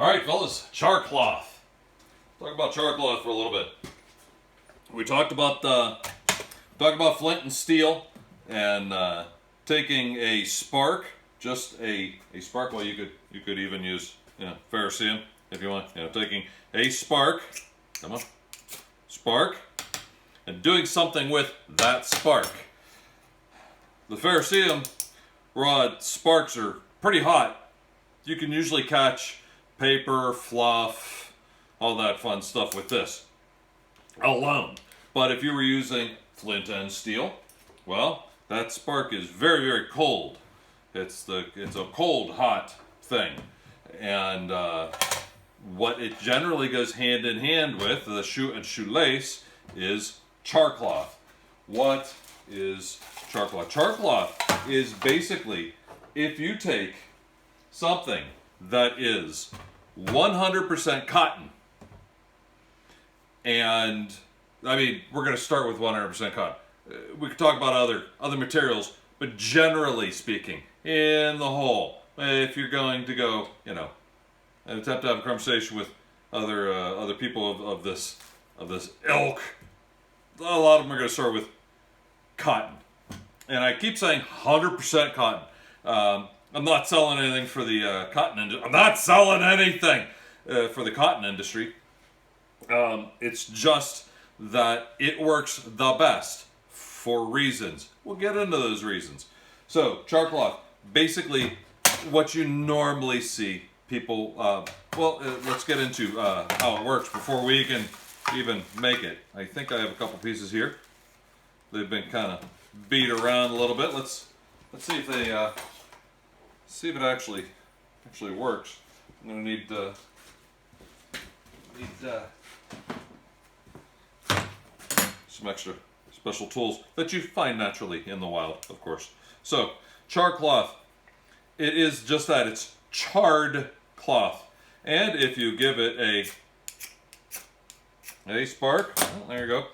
All right, fellas, char cloth. Talk about char cloth for a little bit. We talked about flint and steel and taking a spark, just a spark. Well, you could even use ferrocerium if you want. Taking a spark, come on, spark, and doing something with that spark. The ferrocerium rod sparks are pretty hot. You can usually catch paper, fluff, all that fun stuff with this alone. But if you were using flint and steel, well, that spark is very, very cold. It's a cold, hot thing. And what it generally goes hand in hand with, the shoe and shoelace, is char cloth. What is char cloth? Char cloth is basically if you take something that is 100% cotton, and I mean, we're going to start with 100% cotton. We could talk about other materials, but generally speaking, in the whole, if you're going to go, and attempt to have a conversation with other people of this ilk, a lot of them are going to start with cotton. And I keep saying 100% cotton. I'm not selling anything for the cotton industry. I'm not selling anything for the cotton industry. It's just that it works the best for reasons. We'll get into those reasons. So, char cloth, basically what you normally see people, let's get into how it works before we can even make it. I think I have a couple pieces here. They've been kind of beat around a little bit. Let's see if they see if it actually works. I'm gonna need some extra special tools that you find naturally in the wild, of course. So, char cloth, it is just that. It's charred cloth. And if you give it a spark, well, there you go.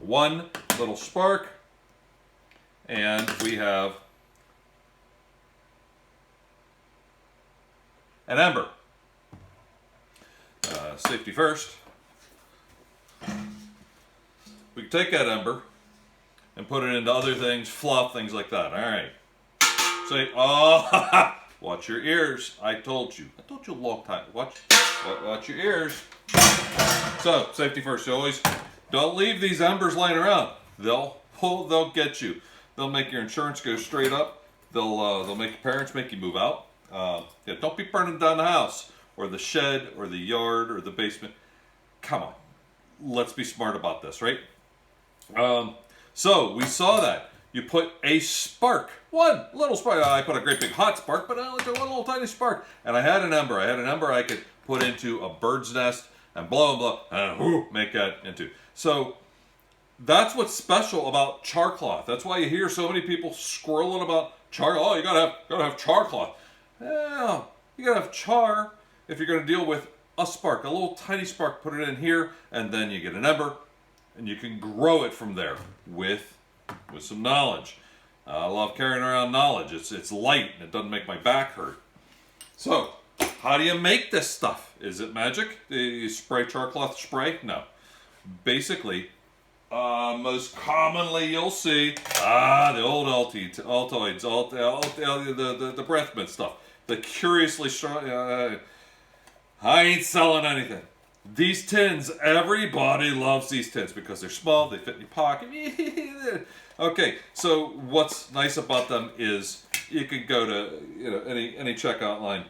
One little spark, and we have an ember. Safety first. We can take that ember and put it into other things, fluff, things like that. All right. Say, oh, watch your ears. I told you a long time. Watch your ears. So, safety first. You always don't leave these embers laying around. They'll get you. They'll make your insurance go straight up. They'll make your parents make you move out. Don't be burning down the house or the shed or the yard or the basement. Come on, let's be smart about this, right? So we saw that you put a spark, one little spark. I put a great big hot spark, but I only put one little tiny spark. And I had an ember. I could put into a bird's nest and blow and make that into. So that's what's special about char cloth. That's why you hear so many people squirreling about char. Oh, you gotta have char cloth. Yeah, you gotta have char if you're gonna deal with a spark, a little tiny spark. Put it in here, and then you get an ember, and you can grow it from there with some knowledge. I love carrying around knowledge. It's light and it doesn't make my back hurt. So, how do you make this stuff? Is it magic? You spray char cloth spray? No. Basically, most commonly you'll see the old Altoids, the breath mint stuff. The curiously strong. I ain't selling anything. These tins, everybody loves these tins because they're small, they fit in your pocket. Okay, so what's nice about them is you can go to any checkout line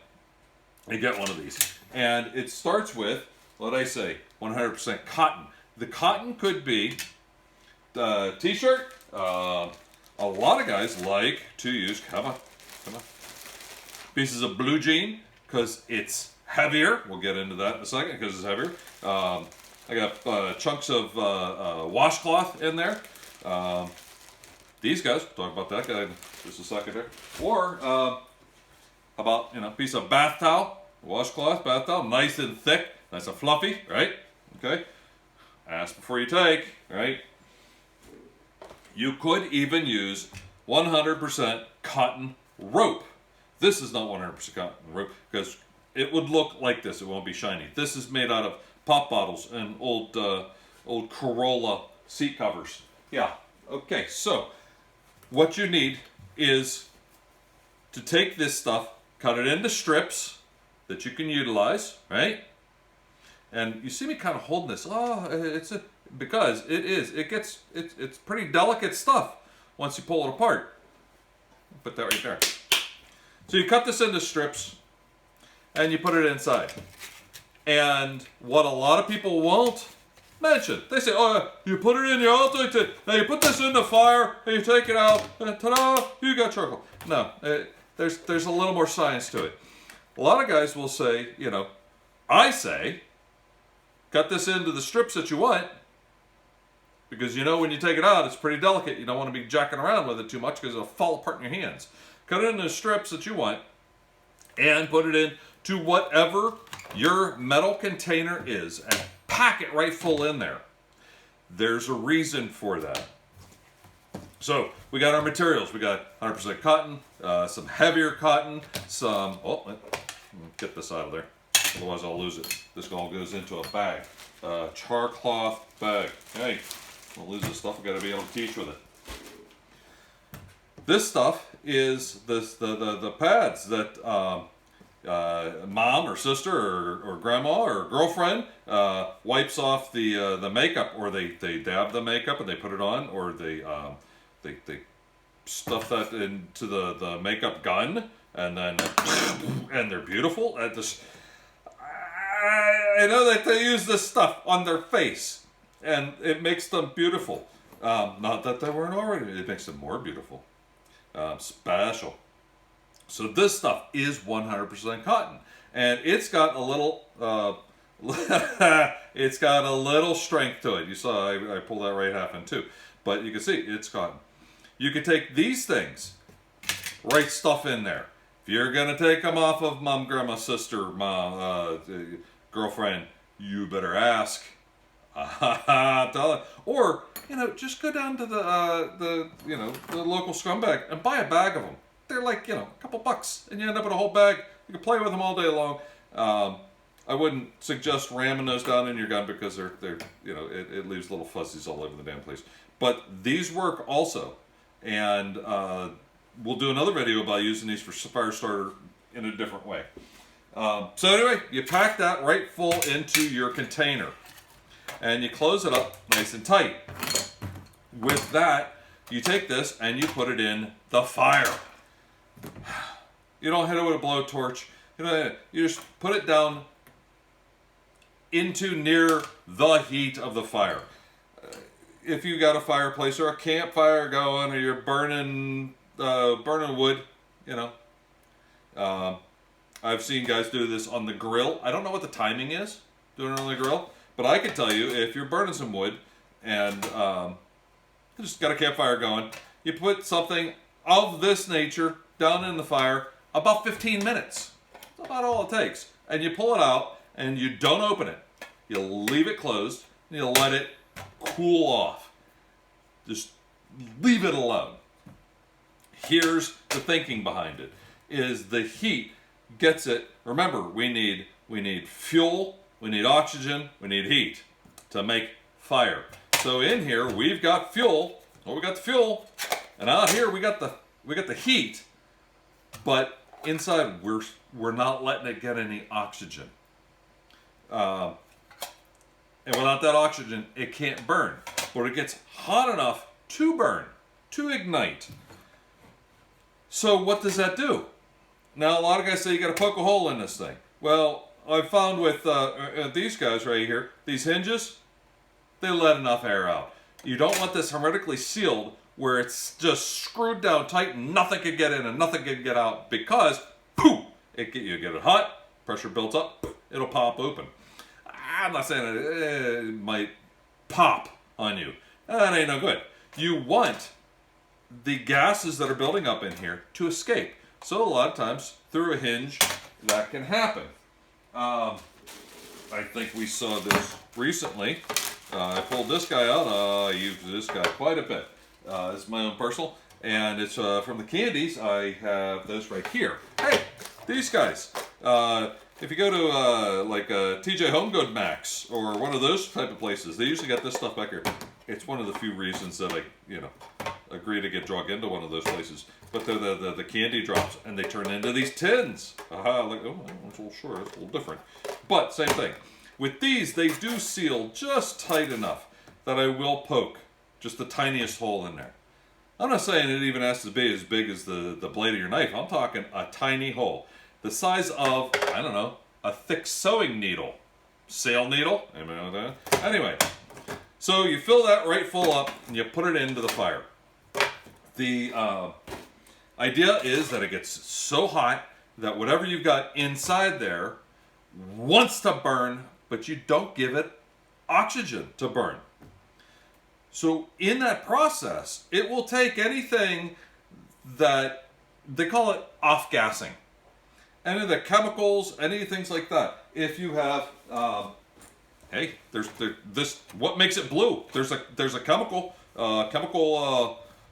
and get one of these. And it starts with, what I say, 100% cotton. The cotton could be t-shirt. A lot of guys like to use, come on, pieces of blue jean because it's heavier. We'll get into that in a second because it's heavier. I got chunks of washcloth in there. These guys, we'll talk about that guy in just a second there. Or about a piece of bath towel, washcloth, bath towel, nice and thick, nice and fluffy, right? Okay. Ask before you take, right? You could even use 100% cotton rope. This is not 100% cotton because it would look like this. It won't be shiny. This is made out of pop bottles and old Corolla seat covers. Yeah. Okay. So what you need is to take this stuff, cut it into strips that you can utilize, right? And you see me kind of holding this. Oh, because it's pretty delicate stuff once you pull it apart. Put that right there. So you cut this into strips and you put it inside. And what a lot of people won't mention, they say, oh, you put it in your outside, now you put this in the fire and you take it out, and ta-da, you got charcoal. No, there's a little more science to it. A lot of guys will say, I say, cut this into the strips that you want, because when you take it out, it's pretty delicate. You don't want to be jacking around with it too much because it'll fall apart in your hands. Cut it into the strips that you want and put it into whatever your metal container is and pack it right full in there. There's a reason for that. So we got our materials. We got 100% cotton, some heavier cotton, some, get this out of there, otherwise I'll lose it. This all goes into a bag, char cloth bag. Hey, don't lose this stuff. We got to be able to teach with it. This stuff is the pads that mom or sister or grandma or girlfriend wipes off the makeup, or they dab the makeup and they put it on, or they stuff that into the makeup gun, and then and they're beautiful. I know that they use this stuff on their face and it makes them beautiful. Not that they weren't already. It makes them more beautiful. Special. So this stuff is 100% cotton, and it's got a little it's got a little strength to it. You saw I pulled that right half in two, but you can see it's cotton. You can take these things, write stuff in there. If you're gonna take them off of mom, grandma, sister, girlfriend, you better ask. Or just go down to the local scumbag and buy a bag of them. They're like a couple bucks, and you end up with a whole bag. You can play with them all day long. I wouldn't suggest ramming those down in your gun because they're it leaves little fuzzies all over the damn place. But these work also, and we'll do another video about using these for fire starter in a different way. So anyway, you pack that right full into your container, and you close it up nice and tight. With that, you take this and you put it in the fire. You don't hit it with a blowtorch. You just put it down into near the heat of the fire. If you got a fireplace or a campfire going, or you're burning wood, I've seen guys do this on the grill. I don't know what the timing is doing it on the grill, but I can tell you, if you're burning some wood and just got a campfire going, you put something of this nature down in the fire about 15 minutes. That's about all it takes. And you pull it out and you don't open it. You leave it closed and you let it cool off. Just leave it alone. Here's the thinking behind it, is the heat gets it. Remember, we need fuel, we need oxygen, we need heat to make fire. So in here we've got fuel. Well, we got the fuel, and out here we got the heat. But inside we're not letting it get any oxygen. And without that oxygen, it can't burn. But it gets hot enough to burn, to ignite. So what does that do? Now, a lot of guys say you got to poke a hole in this thing. Well, I've found with these guys right here, these hinges, they let enough air out. You don't want this hermetically sealed where it's just screwed down tight and nothing can get in and nothing can get out, because poof, you get it hot, pressure built up, it'll pop open. I'm not saying it might pop on you. That ain't no good. You want the gases that are building up in here to escape. So a lot of times through a hinge that can happen. I think we saw this recently. I pulled this guy out. I used this guy quite a bit. This is my own personal. And it's from the candies. I have those right here. Hey, these guys. If you go to like TJ Home Good Max or one of those type of places, they usually got this stuff back here. It's one of the few reasons that I, agree to get drug into one of those places. But they're the candy drops, and they turn into these tins. Like, oh, it's a little short, it's a little different. But same thing. With these, they do seal just tight enough that I will poke just the tiniest hole in there. I'm not saying it even has to be as big as the blade of your knife. I'm talking a tiny hole. The size of, I don't know, a thick sewing needle. Sail needle? Anybody know that? Anyway, so you fill that right full up and you put it into the fire. The idea is that it gets so hot that whatever you've got inside there wants to burn, but you don't give it oxygen to burn. So in that process, it will take anything that they call it off-gassing. Any of the chemicals, any things like that. If you have, hey, there's this. What makes it blue? There's a chemical,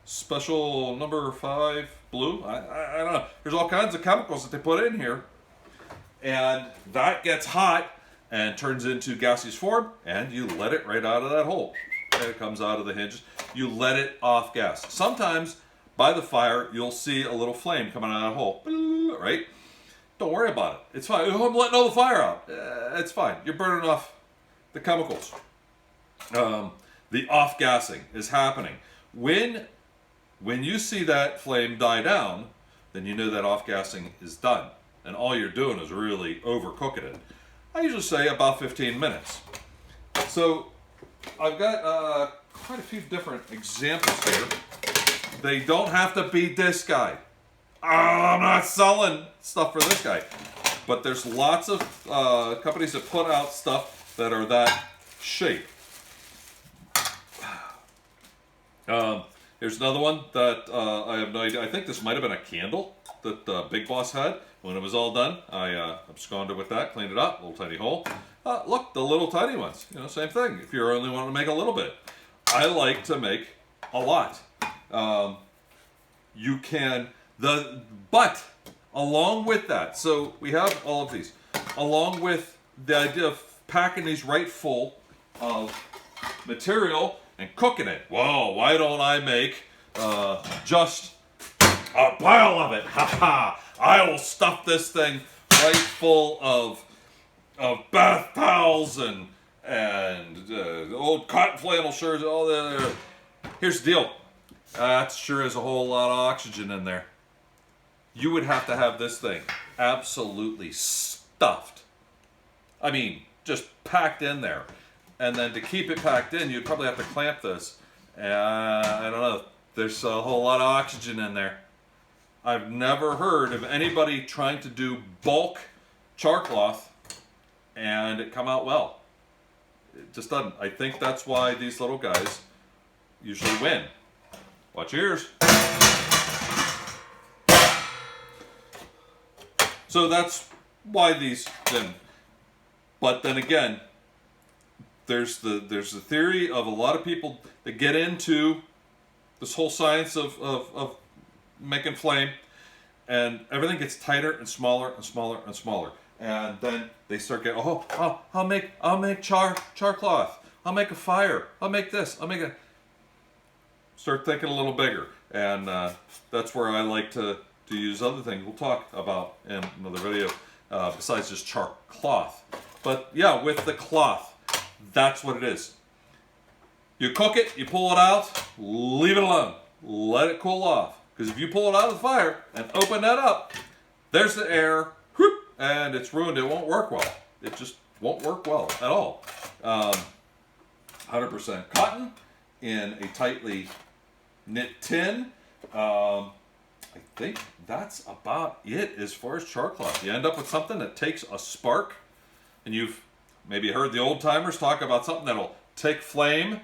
special number 5 blue. I don't know. There's all kinds of chemicals that they put in here, and that gets hot and turns into gaseous form, and you let it right out of that hole. And it comes out of the hinges. You let it off gas. Sometimes by the fire, you'll see a little flame coming out of the hole, right? Don't worry about it. It's fine. I'm letting all the fire out. It's fine. You're burning off the chemicals. The off-gassing is happening. When you see that flame die down, then you know that off-gassing is done. And all you're doing is really overcooking it. I usually say about 15 minutes. So I've got quite a few different examples here. They don't have to be this guy. I'm not selling stuff for this guy. But there's lots of companies that put out stuff that are that shape. Here's another one that I have no idea. I think this might have been a candle that Big Boss had. When it was all done, I absconded with that, cleaned it up, little tiny hole. Look, the little tiny ones, same thing. If you're only wanting to make a little bit. I like to make a lot. You can, but along with that, so we have all of these, along with the idea of packing these right full of material and cooking it. Whoa, why don't I make just a pile of it? Ha ha! I will stuff this thing right full of bath towels and old cotton flannel shirts. All that. Here's the deal. That sure is a whole lot of oxygen in there. You would have to have this thing absolutely stuffed. I mean, just packed in there. And then to keep it packed in, you'd probably have to clamp this. I don't know. There's a whole lot of oxygen in there. I've never heard of anybody trying to do bulk char cloth and it come out well. It just doesn't. I think that's why these little guys usually win. Watch your ears. So that's why these win. But then again, there's the theory of a lot of people that get into this whole science of making flame, and everything gets tighter and smaller and smaller and smaller, and then they start getting, I'll make char cloth, I'll make a fire, I'll make this, I'll make a. Start thinking a little bigger, and that's where I like to use other things we'll talk about in another video besides just char cloth. But yeah, with the cloth, that's what it is. You cook it, you pull it out, leave it alone, let it cool off. Because if you pull it out of the fire and open that up, there's the air, whoop, and it's ruined. It won't work well. It just won't work well at all. 100% cotton in a tightly knit tin. I think that's about it as far as char cloth. You end up with something that takes a spark, and you've maybe heard the old timers talk about something that'll take flame,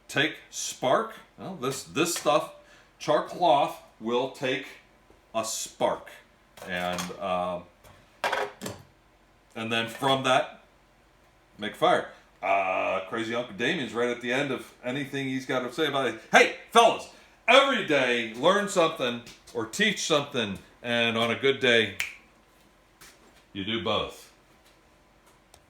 take spark. Well, this stuff, char cloth, will take a spark, and then from that, make fire. Crazy Uncle Damien's right at the end of anything he's got to say about it. Hey, fellas, every day, learn something or teach something, and on a good day, you do both.